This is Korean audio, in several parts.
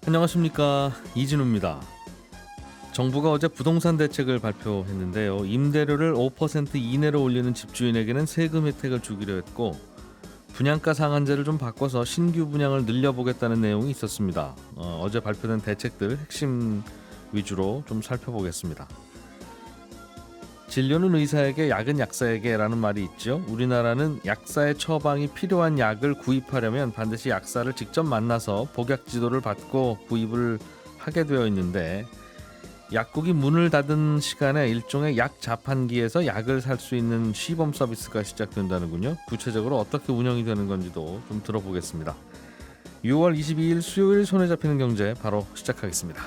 안녕하십니까, 이진우입니다. 정부가 어제 부동산 대책을 발표했는데요. 임대료를 5% 이내로 올리는 집주인에게는 세금 혜택을 주기로 했고, 분양가 상한제를 좀 바꿔서 신규 분양을 늘려보겠다는 내용이 있었습니다. 어제 발표된 대책들 핵심 위주로 좀 살펴보겠습니다. 진료는 의사에게, 약은 약사에게라는 말이 있죠. 우리나라는 약사의 처방이 필요한 약을 구입하려면 반드시 약사를 직접 만나서 복약 지도를 받고 구입을 하게 되어 있는데, 약국이 문을 닫은 시간에 일종의 약 자판기에서 약을 살 수 있는 시범 서비스가 시작된다는군요. 구체적으로 어떻게 운영이 되는 건지도 좀 들어보겠습니다. 6월 22일 수요일 손에 잡히는 경제 바로 시작하겠습니다.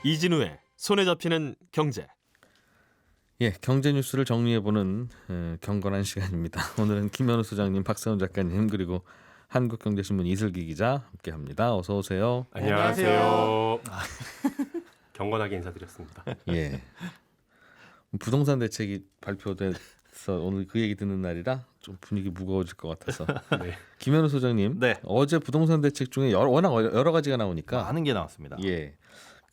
이진우의 손에 잡히는 경제. 예, 경제 뉴스를 정리해보는 경건한 시간입니다. 오늘은 김현우 소장님, 박세훈 작가님, 그리고 한국경제신문 이슬기 기자 함께합니다. 어서 오세요. 안녕하세요. 경건하게 인사드렸습니다. 예, 부동산 대책이 발표돼서 오늘 그 얘기 듣는 날이라 좀 분위기 무거워질 것 같아서. 네. 김현우 소장님, 네. 어제 부동산 대책 중에 워낙 여러 가지가 나오니까 많은 게 나왔습니다. 예,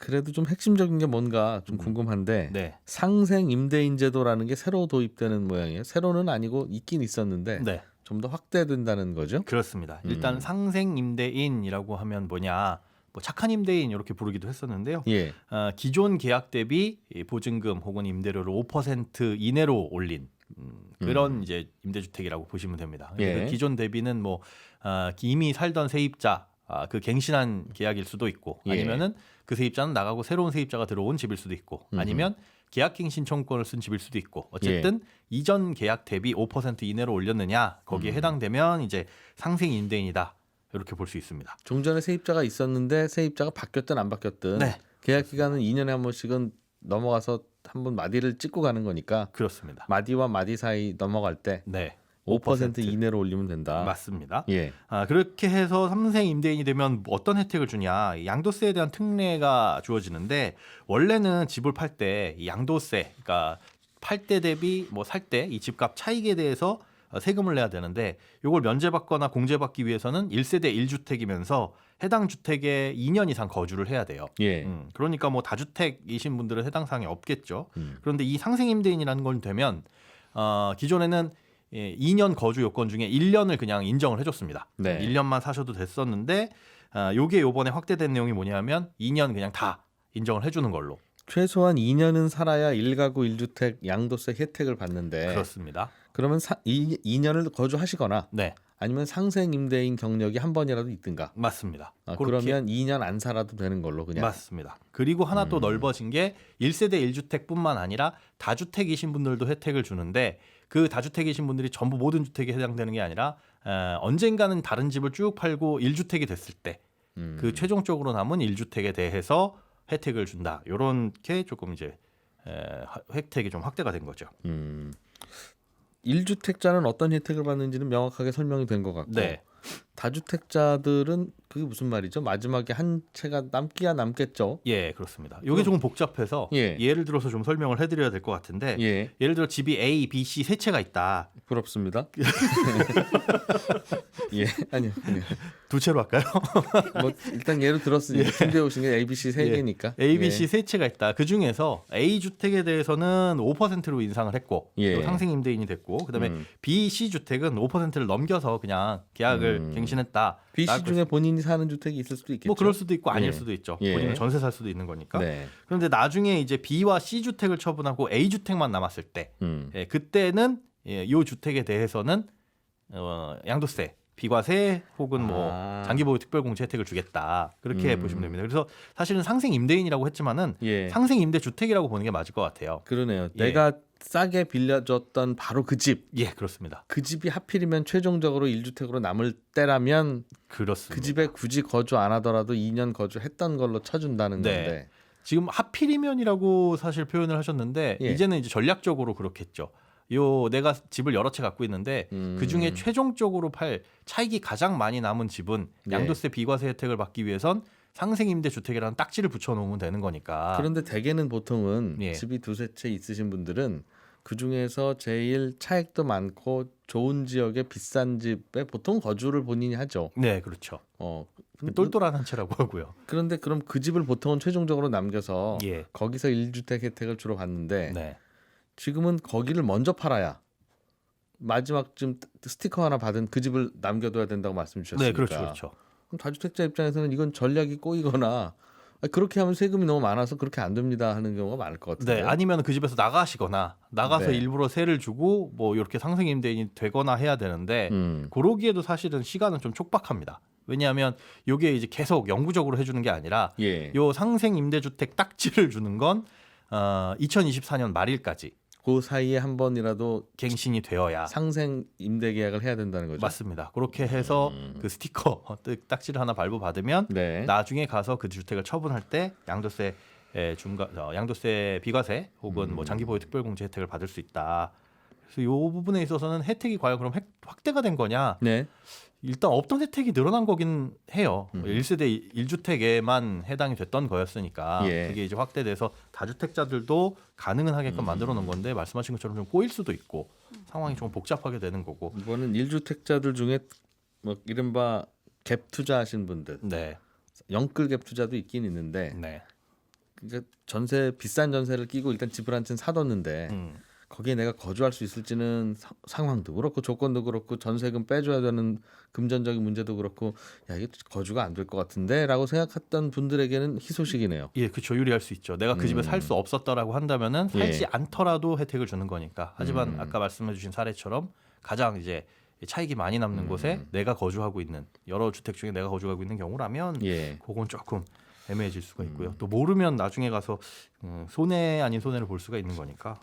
그래도 좀 핵심적인 게 뭔가 좀 궁금한데, 네. 상생 임대인 제도라는 게 새로 도입되는 모양이에요. 새로는 아니고 있긴 있었는데 네. 좀 더 확대된다는 거죠. 그렇습니다. 일단 상생 임대인이라고 하면 뭐냐? 뭐 착한 임대인 이렇게 부르기도 했었는데요. 예, 기존 계약 대비 이 보증금 혹은 임대료를 5% 이내로 올린 그런 이제 임대주택이라고 보시면 됩니다. 예. 기존 대비는 뭐 이미 살던 세입자 그 갱신한 계약일 수도 있고, 예. 아니면은 그 세입자는 나가고 새로운 세입자가 들어온 집일 수도 있고, 아니면 계약갱신 청구권을 쓴 집일 수도 있고, 어쨌든 이전 계약 대비 5% 이내로 올렸느냐, 거기에 해당되면 이제 상생 임대인이다, 이렇게 볼 수 있습니다. 종전에 세입자가 있었는데 세입자가 바뀌었든 안 바뀌었든 네. 계약 기간은 2년에 한 번씩은 넘어가서 한번 마디를 찍고 가는 거니까, 그렇습니다. 마디와 마디 사이 넘어갈 때 네, 5% 이내로 올리면 된다. 맞습니다. 예, 그렇게 해서 상생 임대인이 되면 어떤 혜택을 주냐, 양도세에 대한 특례가 주어지는데, 원래는 집을 팔 때 양도세, 그러니까 팔 때 대비 뭐 살 때 이 집값 차익에 대해서 세금을 내야 되는데, 이걸 면제받거나 공제받기 위해서는 1세대 1주택이면서 해당 주택에 2년 이상 거주를 해야 돼요. 예, 그러니까 뭐 다주택이신 분들은 해당 사항이 없겠죠. 그런데 이 상생 임대인이라는 건 되면 기존에는 2년 거주 요건 중에 1년을 그냥 인정을 해줬습니다. 네. 1년만 사셔도 됐었는데, 요게 요번에 확대된 내용이 뭐냐면 2년 그냥 다 인정을 해주는 걸로. 최소한 2년은 살아야 1가구 1주택 양도세 혜택을 받는데, 그렇습니다. 그러면 2년을 거주하시거나 네, 아니면 상생 임대인 경력이 한 번이라도 있든가, 맞습니다. 그렇게 그러면 2년 안 살아도 되는 걸로 그냥. 맞습니다. 그리고 하나 또 넓어진 게 1세대 1주택뿐만 아니라 다주택이신 분들도 혜택을 주는데, 그 다주택이신 분들이 전부 모든 주택에 해당되는 게 아니라 언젠가는 다른 집을 쭉 팔고 1주택이 됐을 때 그 최종적으로 남은 1주택에 대해서 혜택을 준다. 요렇게 조금 이제 혜택이 좀 확대가 된 거죠. 1주택자는 어떤 혜택을 받는지는 명확하게 설명이 된 것 같고, 네. 다주택자들은 그게 무슨 말이죠? 마지막에 한 채가 남기야 남겠죠? 예, 그렇습니다. 이게 조금 복잡해서 예. 예를 들어서 좀 설명을 해드려야 될 것 같은데, 예, 예를 들어 집이 A, B, C 세 채가 있다. 부럽습니다. 예, 아니요. 두 채로 할까요? 뭐 일단 예를 들었으니까 준비해 오신 게 A, B, C 세 개니까. A, B, C 세 채가 있다. 그 중에서 A 주택에 대해서는 5%로 인상을 했고, 예. 또 상생 임대인이 됐고, 그다음에 B, C 주택은 5%를 넘겨서 그냥 계약을 갱신했다. B, C 중에 본인이 사는 주택이 있을 수도 있겠죠. 뭐 그럴 수도 있고 아닐 예. 수도 있죠. 예. 본인은 전세 살 수도 있는 거니까. 네. 그런데 나중에 이제 B와 C 주택을 처분하고 A 주택만 남았을 때, 그때는 이 주택에 대해서는 양도세, 비과세 혹은 뭐 장기보유 특별공제 혜택을 주겠다. 그렇게 보시면 됩니다. 그래서 사실은 상생 임대인이라고 했지만은 예. 상생 임대 주택이라고 보는 게 맞을 것 같아요. 그러네요. 예. 내가 싸게 빌려줬던 바로 그 집. 예, 그렇습니다. 그 집이 하필이면 최종적으로 1주택으로 남을 때라면 그렇습니다. 그 집에 굳이 거주 안 하더라도 2년 거주했던 걸로 쳐준다는 네. 건데. 지금 하필이면이라고 사실 표현을 하셨는데, 예. 이제는 이제 전략적으로 그렇겠죠. 내가 집을 여러 채 갖고 있는데 그 중에 최종적으로 팔 차익이 가장 많이 남은 집은 양도세 비과세 혜택을 받기 위해선 상생임대 주택이라는 딱지를 붙여놓으면 되는 거니까. 그런데 대개는 보통은 예. 집이 두세 채 있으신 분들은 그 중에서 제일 차익도 많고 좋은 지역의 비싼 집에 보통 거주를 본인이 하죠. 네, 그렇죠. 똘똘한 한 채라고 하고요. 그런데 그럼 그 집을 보통은 최종적으로 남겨서 예. 거기서 1주택 혜택을 주로 받는데 네. 지금은 거기를 먼저 팔아야 마지막쯤 스티커 하나 받은 그 집을 남겨둬야 된다고 말씀 주셨으니까. 네, 그렇죠, 그렇죠. 그럼 다주택자 입장에서는 이건 전략이 꼬이거나 그렇게 하면 세금이 너무 많아서 그렇게 안 됩니다 하는 경우가 많을 것 같은데. 네, 아니면 그 집에서 나가시거나 나가서 네. 일부러 세를 주고 뭐 이렇게 상생 임대인이 되거나 해야 되는데 그러기에도 사실은 시간은 좀 촉박합니다. 왜냐하면 이게 이제 계속 영구적으로 해주는 게 아니라 예. 요 상생 임대주택 딱지를 주는 건 2024년 말일까지 그 사이에 한 번이라도 갱신이 되어야 상생 임대 계약을 해야 된다는 거죠. 맞습니다. 그렇게 해서 그 스티커 딱지를 하나 발부 받으면 네. 나중에 가서 그 주택을 처분할 때 양도세 양도세 비과세 혹은 뭐 장기 보유 특별공제 혜택을 받을 수 있다. 그래서 이 부분에 있어서는 혜택이 과연 그럼 확대가 된 거냐? 네. 일단 없던 혜택이 늘어난 거긴 해요. 1세대 1주택에만 해당이 됐던 거였으니까 예. 그게 이제 확대돼서 다주택자들도 가능은 하게끔 만들어 놓은 건데 말씀하신 것처럼 좀 꼬일 수도 있고 상황이 좀 복잡하게 되는 거고. 이거는 1주택자들 중에 뭐 이른바 갭 투자하신 분들, 네. 영끌 갭 투자도 있긴 있는데 네. 그러니까 전세 비싼 전세를 끼고 일단 집을 한 채 사뒀는데 거기에 내가 거주할 수 있을지는 상황도 그렇고 조건도 그렇고 전세금 빼줘야 되는 금전적인 문제도 그렇고 야 이게 거주가 안 될 것 같은데라고 생각했던 분들에게는 희소식이네요. 예, 그렇죠. 유리할 수 있죠. 내가 그 집에 살 수 없었다라고 한다면은 살지 예. 않더라도 혜택을 주는 거니까. 하지만 아까 말씀해주신 사례처럼 가장 이제 차익이 많이 남는 곳에 내가 거주하고 있는 여러 주택 중에 내가 거주하고 있는 경우라면 예. 그건 조금 애매해질 수가 있고요. 또 모르면 나중에 가서 손해 아닌 손해를 볼 수가 있는 거니까.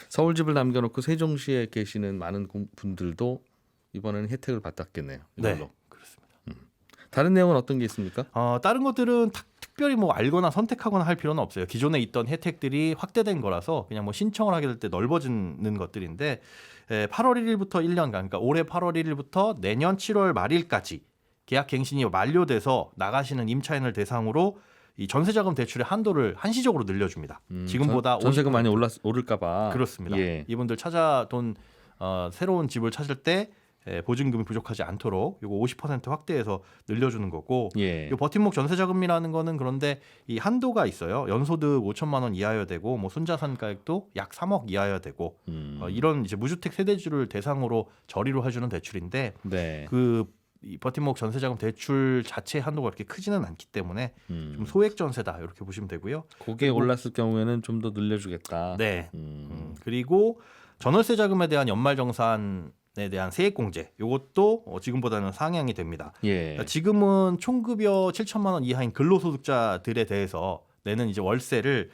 서울 집을 남겨놓고 세종시에 계시는 많은 분들도 이번에는 혜택을 받았겠네요. 이걸로. 네, 그렇습니다. 다른 내용은 어떤 게 있습니까? 다른 것들은 특별히 뭐 알거나 선택하거나 할 필요는 없어요. 기존에 있던 혜택들이 확대된 거라서 그냥 뭐 신청을 하게 될 때 넓어지는 것들인데 8월 1일부터 1년간, 그러니까 올해 8월 1일부터 내년 7월 말일까지 계약 갱신이 만료돼서 나가시는 임차인을 대상으로 이 전세자금 대출의 한도를 한시적으로 늘려줍니다. 지금보다 전세금 50% 많이 오를까봐. 그렇습니다. 예. 이분들 새로운 집을 찾을 때 보증금이 부족하지 않도록 이거 50% 확대해서 늘려주는 거고, 예. 이 버팀목 전세자금이라는 거는 그런데 이 한도가 있어요. 연소득 5천만 원 이하여야 되고, 뭐 순자산가액도 약 3억 이하여야 되고, 이런 이제 무주택 세대주를 대상으로 저리로 해주는 대출인데, 네. 이 버팀목 전세자금 대출 자체 한도가 그렇게 크지는 않기 때문에 좀 소액 전세다 이렇게 보시면 되고요. 그게 올랐을 경우에는 좀 더 늘려주겠다. 네. 그리고 전월세 자금에 대한 연말정산에 대한 세액공제 이것도 지금보다는 상향이 됩니다. 예. 지금은 총급여 7천만 원 이하인 근로소득자들에 대해서 내는 이제 월세를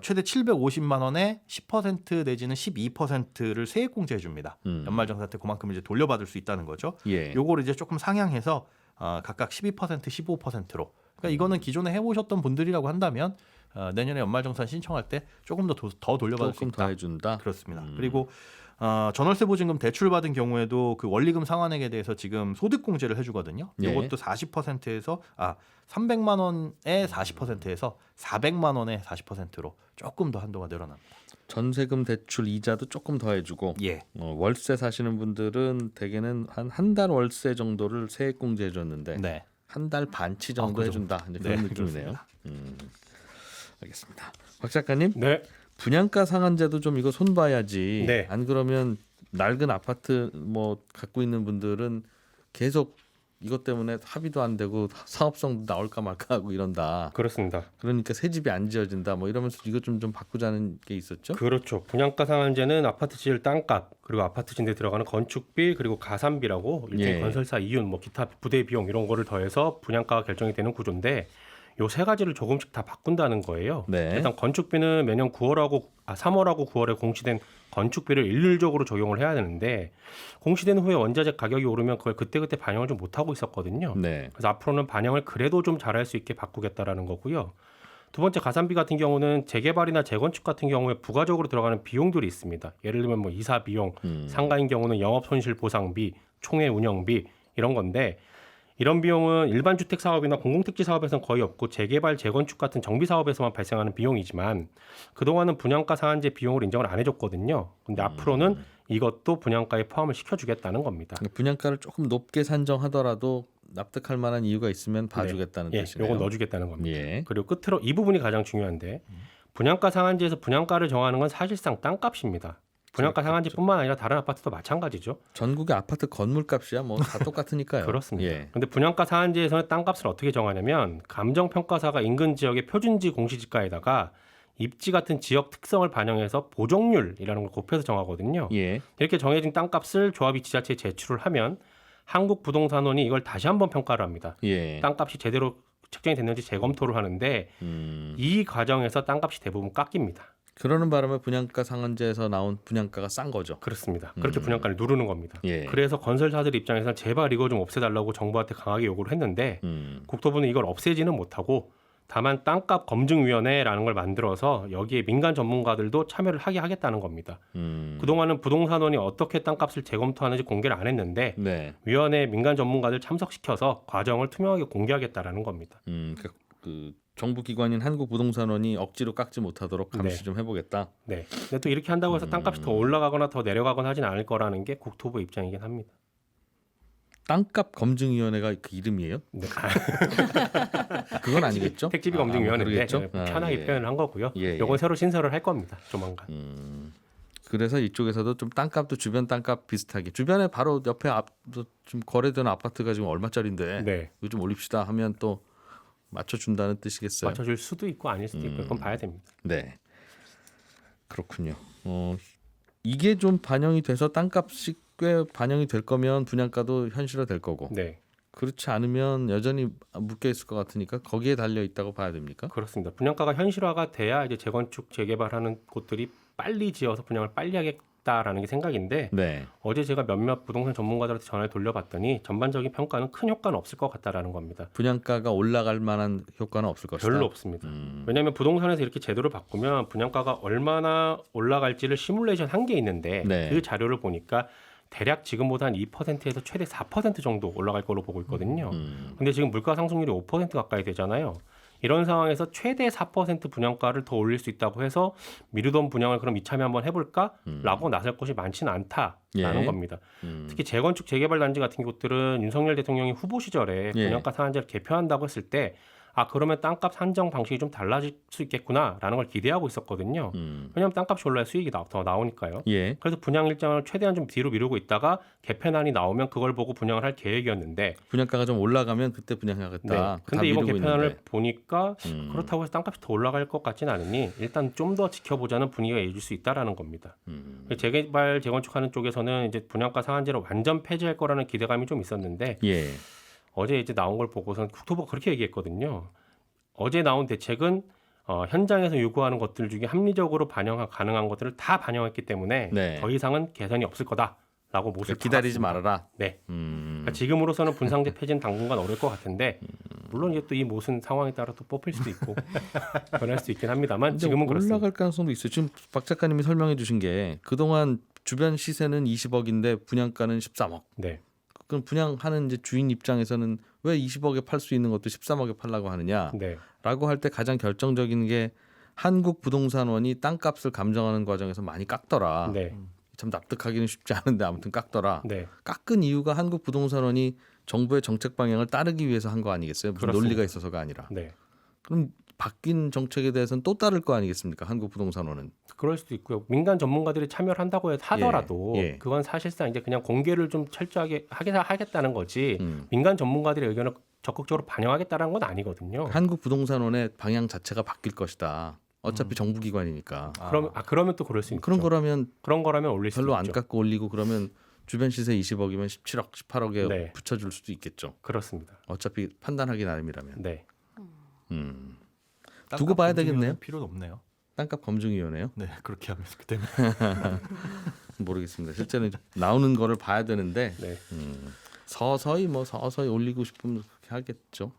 최대 750만 원에 10% 내지는 12%를 세액공제해 줍니다. 연말정산 때 그만큼 이제 돌려받을 수 있다는 거죠. 예. 요거를 이제 조금 상향해서 각각 12%, 15%로. 그러니까 이거는 기존에 해보셨던 분들이라고 한다면 내년에 연말정산 신청할 때 조금 더 돌려받을 수 조금 있다. 더 해준다. 그렇습니다. 그리고 전월세 보증금 대출 받은 경우에도 그 원리금 상환액에 대해서 지금 소득공제를 해주거든요. 예. 이것도 40%에서 300만 원에 40%에서 400만 원에 40%로 조금 더 한도가 늘어납니다. 전세금 대출 이자도 조금 더 해주고 예, 월세 사시는 분들은 대개는 한 달 월세 정도를 세액공제 해줬는데 네, 한 달 반치 정도 그 해준다. 이제 그런 네, 느낌이네요. 알겠습니다. 박 작가님, 네. 분양가 상한제도 좀 이거 손봐야지. 네. 안 그러면 낡은 아파트 뭐 갖고 있는 분들은 계속 이것 때문에 합의도 안 되고 사업성도 나올까 말까 하고 이런다. 그렇습니다. 그러니까 새 집이 안 지어진다. 뭐 이러면서 이거 좀 바꾸자는 게 있었죠. 그렇죠. 분양가 상한제는 아파트 지을 땅값, 그리고 아파트 짓는 데 들어가는 건축비, 그리고 가산비라고 일종의 예. 건설사 이윤, 뭐 기타 부대 비용 이런 거를 더해서 분양가가 결정이 되는 구조인데, 요 세 가지를 조금씩 다 바꾼다는 거예요. 네. 일단 건축비는 매년 3월하고 9월에 공시된 건축비를 일률적으로 적용을 해야 되는데, 공시된 후에 원자재 가격이 오르면 그걸 그때그때 반영을 좀 못하고 있었거든요. 네. 그래서 앞으로는 반영을 그래도 좀 잘할 수 있게 바꾸겠다라는 거고요. 두 번째, 가산비 같은 경우는 재개발이나 재건축 같은 경우에 부가적으로 들어가는 비용들이 있습니다. 예를 들면 뭐 이사 비용, 상가인 경우는 영업 손실 보상비, 총회 운영비 이런 건데, 이런 비용은 일반 주택 사업이나 공공택지 사업에서는 거의 없고 재개발, 재건축 같은 정비 사업에서만 발생하는 비용이지만 그동안은 분양가 상한제 비용을 인정을 안 해줬거든요. 근데 앞으로는 이것도 분양가에 포함을 시켜주겠다는 겁니다. 분양가를 조금 높게 산정하더라도 납득할 만한 이유가 있으면 봐주겠다는 예, 뜻이네요. 요건 넣어주겠다는 겁니다. 예. 그리고 끝으로 이 부분이 가장 중요한데 분양가 상한제에서 분양가를 정하는 건 사실상 땅값입니다. 분양가 상한제뿐만 아니라 다른 아파트도 마찬가지죠. 전국의 아파트 건물값이야 뭐 다 똑같으니까요. 그렇습니다. 예. 근데 분양가 상한제에서는 땅값을 어떻게 정하냐면 감정평가사가 인근 지역의 표준지 공시지가에다가 입지 같은 지역 특성을 반영해서 보정률이라는 걸 곱해서 정하거든요. 예. 이렇게 정해진 땅값을 조합이 지자체에 제출을 하면 한국부동산원이 이걸 다시 한번 평가를 합니다. 예. 땅값이 제대로 책정이 됐는지 재검토를 하는데 이 과정에서 땅값이 대부분 깎입니다. 그러는 바람에 분양가 상한제에서 나온 분양가가 싼 거죠. 그렇습니다. 그렇게 분양가를 누르는 겁니다. 예. 그래서 건설사들 입장에서는 제발 이거 좀 없애달라고 정부한테 강하게 요구를 했는데 국토부는 이걸 없애지는 못하고 다만 땅값 검증위원회라는 걸 만들어서 여기에 민간 전문가들도 참여를 하게 하겠다는 겁니다. 그동안은 부동산원이 어떻게 땅값을 재검토하는지 공개를 안 했는데 네. 위원회에 민간 전문가들 참석시켜서 과정을 투명하게 공개하겠다라는 겁니다. 그러니까 그 정부 기관인 한국부동산원이 억지로 깎지 못하도록 감시 네. 좀 해보겠다. 네. 근데 또 이렇게 한다고 해서 땅값이 더 올라가거나 더 내려가거나 하진 않을 거라는 게 국토부 입장이긴 합니다. 땅값 검증위원회가 그 이름이에요? 네. 그건 아니겠죠? 택지비 검증위원회인데 그러겠죠? 편하게 예. 표현을 한 거고요. 예, 요건 예. 새로 신설을 할 겁니다. 조만간. 그래서 이쪽에서도 좀 땅값도 주변 땅값 비슷하게 주변에 바로 옆에 좀 거래되는 아파트가 지금 얼마짜리인데 네. 이거 좀 올립시다 하면 또 맞춰준다는 뜻이겠어요. 맞춰줄 수도 있고 아닐 수도 있고 그건 봐야 됩니다. 네, 그렇군요. 이게 좀 반영이 돼서 땅값이 꽤 반영이 될 거면 분양가도 현실화될 거고 네. 그렇지 않으면 여전히 묶여 있을 것 같으니까 거기에 달려 있다고 봐야 됩니까? 그렇습니다. 분양가가 현실화가 돼야 이제 재건축 재개발하는 곳들이 빨리 지어서 분양을 빨리 하겠다라는 게 생각인데 네, 어제 제가 몇몇 부동산 전문가들한테 전화를 돌려봤더니 전반적인 평가는 큰 효과는 없을 것 같다라는 겁니다. 분양가가 올라갈 만한 효과는 없을 것이다. 별로 없습니다. 왜냐하면 부동산에서 이렇게 제도를 바꾸면 분양가가 얼마나 올라갈지를 시뮬레이션 한 게 있는데 네. 그 자료를 보니까 대략 지금보다 한 2%에서 최대 4% 정도 올라갈 걸로 보고 있거든요. 근데 지금 물가 상승률이 5% 가까이 되잖아요. 이런 상황에서 최대 4% 분양가를 더 올릴 수 있다고 해서 미루던 분양을 그럼 이참에 한번 해볼까라고 나설 것이 많지는 않다라는 예. 겁니다. 특히 재건축 재개발 단지 같은 곳들은 윤석열 대통령이 후보 시절에 예. 분양가 상한제를 개편한다고 했을 때 그러면 땅값 산정 방식이 좀 달라질 수 있겠구나라는 걸 기대하고 있었거든요. 왜냐하면 땅값이 올라야 수익이 더 나오니까요. 예. 그래서 분양 일정을 최대한 좀 뒤로 미루고 있다가 개편안이 나오면 그걸 보고 분양을 할 계획이었는데 분양가가 좀 올라가면 그때 분양하겠다. 네. 다 근데 이번 미루고 개편안을 있는데. 보니까 그렇다고 해서 땅값이 더 올라갈 것 같지는 않으니 일단 좀 더 지켜보자는 분위기가 이어질 수 있다라는 겁니다. 재개발 재건축하는 쪽에서는 이제 분양가 상한제를 완전 폐지할 거라는 기대감이 좀 있었는데 예. 어제 이제 나온 걸 보고선 국토부가 그렇게 얘기했거든요. 어제 나온 대책은 현장에서 요구하는 것들 중에 합리적으로 반영 가능한 것들을 다 반영했기 때문에 네. 더 이상은 개선이 없을 거다라고 못을 기다리지 박았습니다. 말아라. 네. 그러니까 지금으로서는 분상제 폐지는 당분간 어려울 것 같은데 물론 이게 또 이 못은 상황에 따라 또 뽑힐 수도 있고 변할 수 있긴 합니다만 근데 지금은 올라갈 그렇습니다. 가능성도 있어요. 지금 박 작가님이 설명해 주신 게 그동안 주변 시세는 20억인데 분양가는 13억. 네. 그럼 분양하는 이제 주인 입장에서는 왜 20억에 팔 수 있는 것도 13억에 팔라고 하느냐라고 네. 할 때 가장 결정적인 게 한국부동산원이 땅값을 감정하는 과정에서 많이 깎더라. 네. 참 납득하기는 쉽지 않은데 아무튼 깎더라. 네. 깎은 이유가 한국부동산원이 정부의 정책 방향을 따르기 위해서 한 거 아니겠어요? 무슨 그렇습니다. 논리가 있어서가 아니라. 네. 그럼 바뀐 정책에 대해서는 또 따를 거 아니겠습니까? 한국부동산원은. 그럴 수도 있고요. 민간 전문가들이 참여를 한다고 하더라도 예. 그건 사실상 이제 그냥 공개를 좀 철저하게 하겠다는 거지 음. 민간 전문가들의 의견을 적극적으로 반영하겠다는 건 아니거든요. 한국부동산원의 방향 자체가 바뀔 것이다. 어차피 정부기관이니까. 그러면 또 그럴 수 있죠. 그런 거라면 그런 거라면 올릴 수 별로 안 있죠. 깎고 올리고 그러면 주변 시세 20억이면 17억, 18억에 네. 붙여줄 수도 있겠죠. 그렇습니다. 어차피 판단하기 나름이라면. 네. 두고 봐야 되겠네요. 필요는 없네요. 땅값 검증위원회요? 네, 그렇게 하면 그때는 모르겠습니다. 실제는 나오는 거를 봐야 되는데 네. 서서히 올리고 싶으면 그렇게 하겠죠.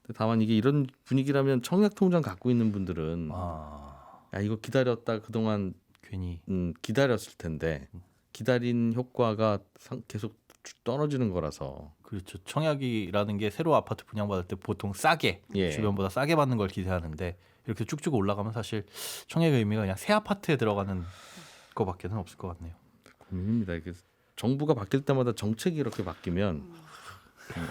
근데 다만 이게 이런 분위기라면 청약 통장 갖고 있는 분들은 야 이거 기다렸다 그동안 괜히 기다렸을 텐데 기다린 효과가 계속 떨어지는 거라서 그렇죠. 청약이라는 게 새로 아파트 분양받을 때 보통 싸게 예. 주변보다 싸게 받는 걸 기대하는데 이렇게 쭉쭉 올라가면 사실 청약의 의미가 그냥 새 아파트에 들어가는 거밖에는 없을 것 같네요. 고민입니다. 이게 정부가 바뀔 때마다 정책이 이렇게 바뀌면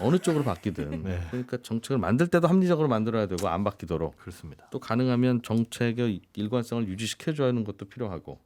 어느 쪽으로 바뀌든 네. 그러니까 정책을 만들 때도 합리적으로 만들어야 되고 안 바뀌도록 그렇습니다. 또 가능하면 정책의 일관성을 유지시켜줘야 하는 것도 필요하고.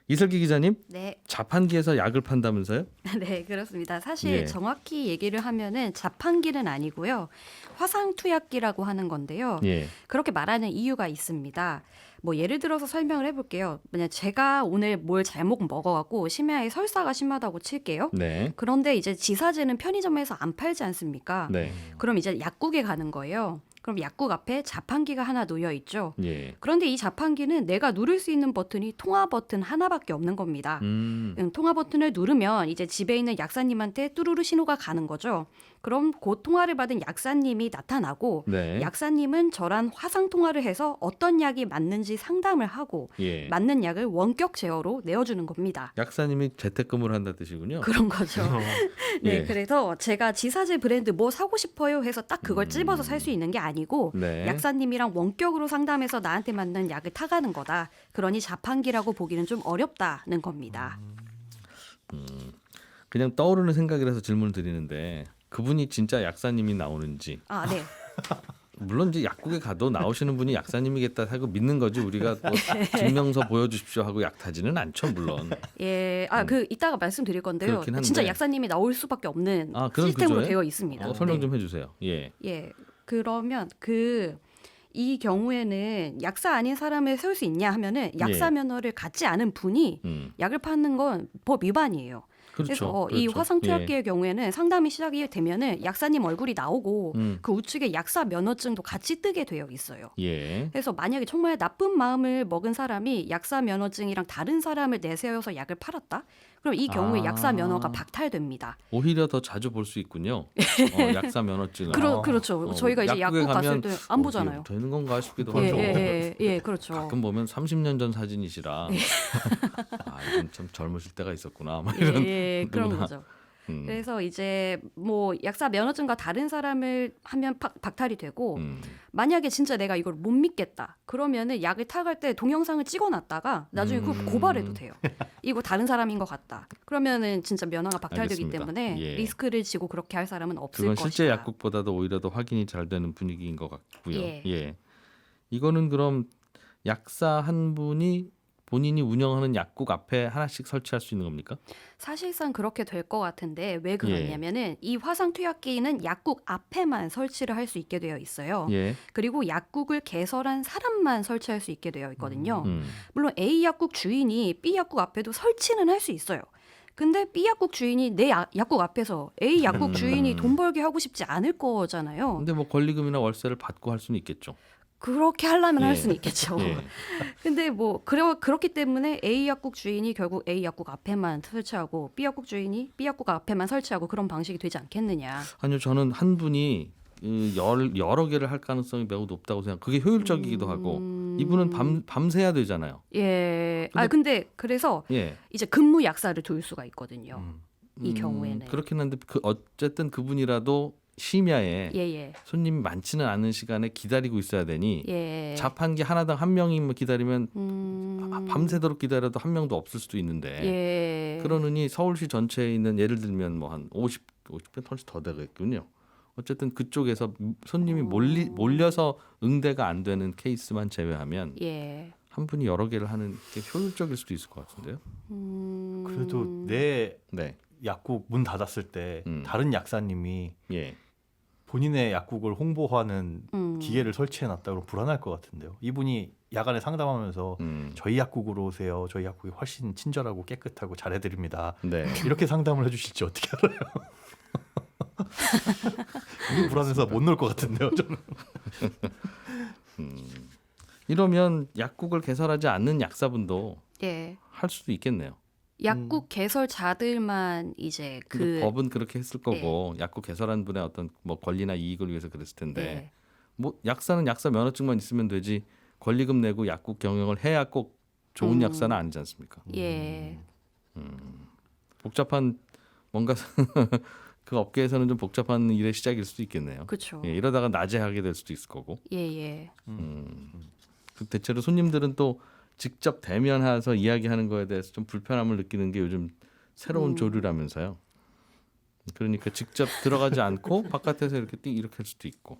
이슬기 기자님, 네, 자판기에서 약을 판다면서요? 네 그렇습니다. 사실 예. 정확히 얘기를 하면은 자판기는 아니고요, 화상투약기라고 하는 건데요. 예, 그렇게 말하는 이유가 있습니다. 뭐 예를 들어서 설명을 해볼게요. 만약 제가 오늘 뭘 잘못 먹어갖고 심야에 설사가 심하다고 칠게요. 네, 그런데 이제 지사제는 편의점에서 안 팔지 않습니까? 네, 그럼 이제 약국에 가는 거예요. 그럼 약국 앞에 자판기가 하나 놓여 있죠. 예, 그런데 이 자판기는 내가 누를 수 있는 버튼이 통화 버튼 하나밖에 없는 겁니다. 통화 버튼을 누르면 이제 집에 있는 약사님한테 뚜루루 신호가 가는 거죠. 그럼 그 통화를 받은 약사님이 나타나고 네, 약사님은 저랑 화상 통화를 해서 어떤 약이 맞는지 상담을 하고 예. 맞는 약을 원격 제어로 내어주는 겁니다. 약사님이 재택근무를 한다 뜻이군요. 그런 거죠. 네, 예. 그래서 제가 지사제 브랜드 뭐 사고 싶어요 해서 딱 그걸 찝어서 살 수 있는 게 아니고 네. 약사님이랑 원격으로 상담해서 나한테 맞는 약을 타가는 거다. 그러니 자판기라고 보기는 좀 어렵다는 겁니다. 그냥 떠오르는 생각이라서 질문을 드리는데 그분이 진짜 약사님이 나오는지 아, 네. 물론 이제 약국에 가도 나오시는 분이 약사님이겠다 하고 믿는 거지 우리가 뭐 증명서 보여주십시오 하고 약 타지는 않죠 물론. 예, 그 이따가 말씀드릴 건데요. 그렇긴 한데. 진짜 약사님이 나올 수밖에 없는 아, 그런 시스템으로 구조예요? 되어 있습니다. 설명 네. 좀 해주세요. 예. 예, 그러면 이 경우에는 약사 아닌 사람을 세울 수 있냐 하면은 약사 예. 면허를 갖지 않은 분이 약을 파는 건 법 위반이에요. 그렇죠. 그래서 이 그렇죠. 화상투약기의 경우에는 상담이 시작이 되면은 약사님 얼굴이 나오고 그 우측에 약사 면허증도 같이 뜨게 되어 있어요. 예. 그래서 만약에 정말 나쁜 마음을 먹은 사람이 약사 면허증이랑 다른 사람을 내세워서 약을 팔았다? 그럼 이 경우에 아. 약사 면허가 박탈됩니다. 오히려 더 자주 볼 수 있군요. 약사 면허증을. 그렇죠. 저희가 이제 약국에 약국 갔을 가면 때 안 보잖아요. 되는 건가 싶기도 예, 하고. 예, 그렇죠. 가끔 보면 30년 전 사진이시라 예. 아 이건 참 젊으실 때가 있었구나. 막 이런. 예, 그런 누구나. 거죠. 그래서 이제 뭐 약사 면허증과 다른 사람을 하면 박탈이 되고 만약에 진짜 내가 이걸 못 믿겠다 그러면은 약을 타갈 때 동영상을 찍어놨다가 나중에 그걸 고발해도 돼요. 이거 다른 사람인 것 같다. 그러면은 진짜 면허가 박탈되기 알겠습니다. 때문에 예. 리스크를 지고 그렇게 할 사람은 없을 그건 것이다. 실제 약국보다도 오히려 더 확인이 잘 되는 분위기인 것 같고요. 예. 예. 이거는 그럼 약사 한 분이 본인이 운영하는 약국 앞에 하나씩 설치할 수 있는 겁니까? 사실상 그렇게 될 것 같은데 왜 예. 그러냐면은 이 화상 투약기는 약국 앞에만 설치를 할 수 있게 되어 있어요. 예. 그리고 약국을 개설한 사람만 설치할 수 있게 되어 있거든요. 음. 물론 A 약국 주인이 B 약국 앞에도 설치는 할 수 있어요. 근데 B 약국 주인이 내 약국 앞에서 A 약국 주인이 돈 벌게 하고 싶지 않을 거잖아요. 근데 뭐 권리금이나 월세를 받고 할 수는 있겠죠. 그렇게 하려면 예. 할 수는 있겠죠. 예. 근데 뭐 그렇기 때문에 A 약국 주인이 결국 A 약국 앞에만 설치하고 B 약국 주인이 B 약국 앞에만 설치하고 그런 방식이 되지 않겠느냐. 아니요, 저는 한 분이 여러 개를 할 가능성이 매우 높다고 생각. 그게 효율적이기도 하고 이분은 밤새야 되잖아요. 예. 근데 그래서 예. 이제 근무 약사를 둘 수가 있거든요. 이 경우에는. 그렇긴 한데 어쨌든 그분이라도 심야에 예. 손님이 많지는 않은 시간에 기다리고 있어야 되니 예. 자판기 하나당 한 명이 기다리면 음. 밤새도록 기다려도 한 명도 없을 수도 있는데 예. 그러느니 서울시 전체에 있는 예를 들면 뭐 한 50배 훨씬 더 되겠군요. 어쨌든 그쪽에서 손님이 몰려서 응대가 안 되는 케이스만 제외하면 예. 한 분이 여러 개를 하는 게 효율적일 수도 있을 것 같은데요. 그래도 내 네. 약국 문 닫았을 때 다른 약사님이 예. 본인의 약국을 홍보하는 기계를 설치해놨다 그러면 불안할 것 같은데요. 이분이 야간에 상담하면서 저희 약국으로 오세요. 저희 약국이 훨씬 친절하고 깨끗하고 잘해드립니다. 네. 이렇게 상담을 해주실지 어떻게 알아요? 이게 불안해서 못 놀 것 같은데요. 저는. 이러면 약국을 개설하지 않는 약사분도 예. 할 수도 있겠네요. 약국 개설자들만 이제 근데 법은 그렇게 했을 거고 약국 개설한 분의 어떤 뭐 권리나 이익을 위해서 그랬을 텐데 예. 뭐 약사는 약사 면허증만 있으면 되지 권리금 내고 약국 경영을 해야 꼭 좋은 약사는 아니지 않습니까? 예. 복잡한 뭔가 그 업계에서는 좀 복잡한 일의 시작일 수도 있겠네요. 그렇죠. 예, 이러다가 낮에 하게 될 수도 있을 거고. 예. 그 대체로 손님들은 또 직접 대면해서 이야기하는 거에 대해서 좀 불편함을 느끼는 게 요즘 새로운 조류라면서요. 그러니까 직접 들어가지 않고 바깥에서 이렇게 할 수도 있고.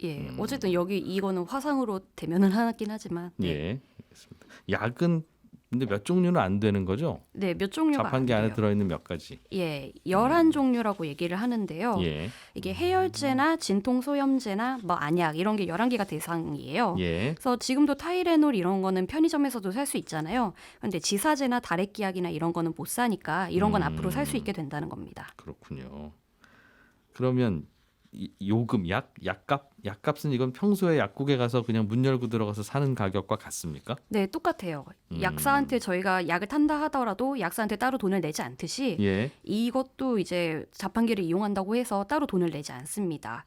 예. 어쨌든 여기 이거는 화상으로 대면을 하긴 하지만. 예, 알겠습니다. 약은 근데 몇 종류는 안 되는 거죠? 네, 몇 종류가 자판기 안 안에 돼요. 들어있는 몇 가지. 예, 11종류라고 얘기를 하는데요. 예, 이게 해열제나 진통소염제나 뭐 안약 이런 게 11개가 대상이에요. 예, 그래서 지금도 타이레놀 이런 거는 편의점에서도 살 수 있잖아요. 근데 지사제나 다래끼약이나 이런 거는 못 사니까 이런 건 앞으로 살 수 있게 된다는 겁니다. 그렇군요. 그러면 요금 약값은 이건 평소에 약국에 가서 그냥 문 열고 들어가서 사는 가격과 같습니까? 네, 똑같아요. 약사한테 저희가 약을 탄다 하더라도 약사한테 따로 돈을 내지 않듯이 예, 이것도 이제 자판기를 이용한다고 해서 따로 돈을 내지 않습니다.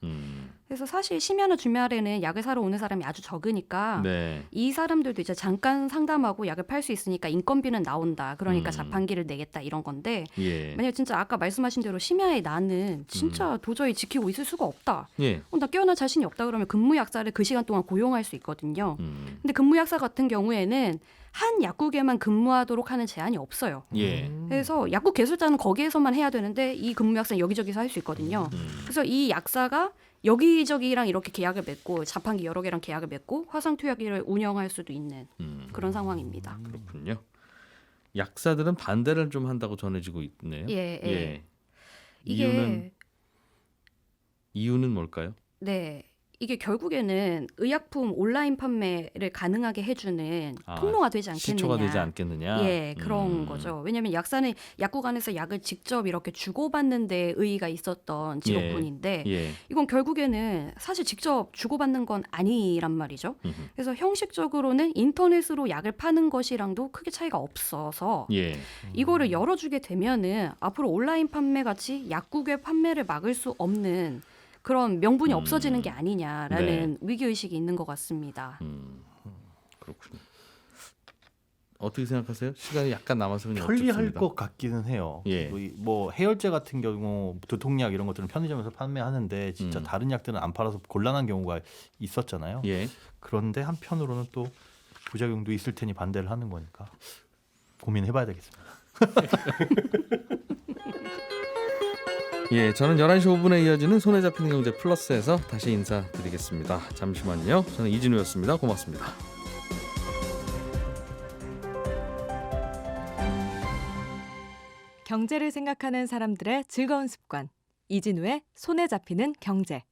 그래서 사실 심야나 주말에는 약을 사러 오는 사람이 아주 적으니까 네, 이 사람들도 이제 잠깐 상담하고 약을 팔 수 있으니까 인건비는 나온다. 그러니까 자판기를 내겠다 이런 건데 예, 만약 진짜 아까 말씀하신 대로 심야에 나는 진짜 도저히 지키고 있을 수가 없다. 예, 나 깨어날 자신이 없다 그러면 근무약사를 그 시간 동안 고용할 수 있거든요. 근데 근무약사 같은 경우에는 한 약국에만 근무하도록 하는 제한이 없어요. 예, 그래서 약국 개술자는 거기에서만 해야 되는데 이 근무약사는 여기저기서 할 수 있거든요. 그래서 이 약사가 여기저기랑 이렇게 계약을 맺고 자판기 여러 개랑 계약을 맺고 화상투약기를 운영할 수도 있는 그런 상황입니다. 그렇군요. 약사들은 반대를 좀 한다고 전해지고 있네요. 예. 이유는 뭘까요? 네. 이게 결국에는 의약품 온라인 판매를 가능하게 해주는 통로가 되지 않겠느냐. 시초가 되지 않겠느냐. 예, 그런 거죠. 왜냐하면 약사는 약국 안에서 약을 직접 이렇게 주고받는 데 의의가 있었던 직업군인데 예. 이건 결국에는 사실 직접 주고받는 건 아니란 말이죠. 그래서 형식적으로는 인터넷으로 약을 파는 것이랑도 크게 차이가 없어서 예. 이거를 열어주게 되면은 앞으로 온라인 판매 같이 약국의 판매를 막을 수 없는 그런 명분이 없어지는 게 아니냐라는 위기의식이 있는 것 같습니다. 그렇군요. 어떻게 생각하세요? 시간이 약간 남아서 그냥 편리할 여쭙습니다. 것 같기는 해요. 예. 뭐 해열제 같은 경우 두통약 이런 것들은 편의점에서 판매하는데 진짜 다른 약들은 안 팔아서 곤란한 경우가 있었잖아요. 예. 그런데 한편으로는 또 부작용도 있을 테니 반대를 하는 거니까 고민해봐야 되겠습니다. 예, 저는 11시 5분에 이어지는 손에 잡히는 경제 플러스에서 다시 인사드리겠습니다. 잠시만요. 저는 이진우였습니다. 고맙습니다. 경제를 생각하는 사람들의 즐거운 습관. 이진우의 손에 잡히는 경제.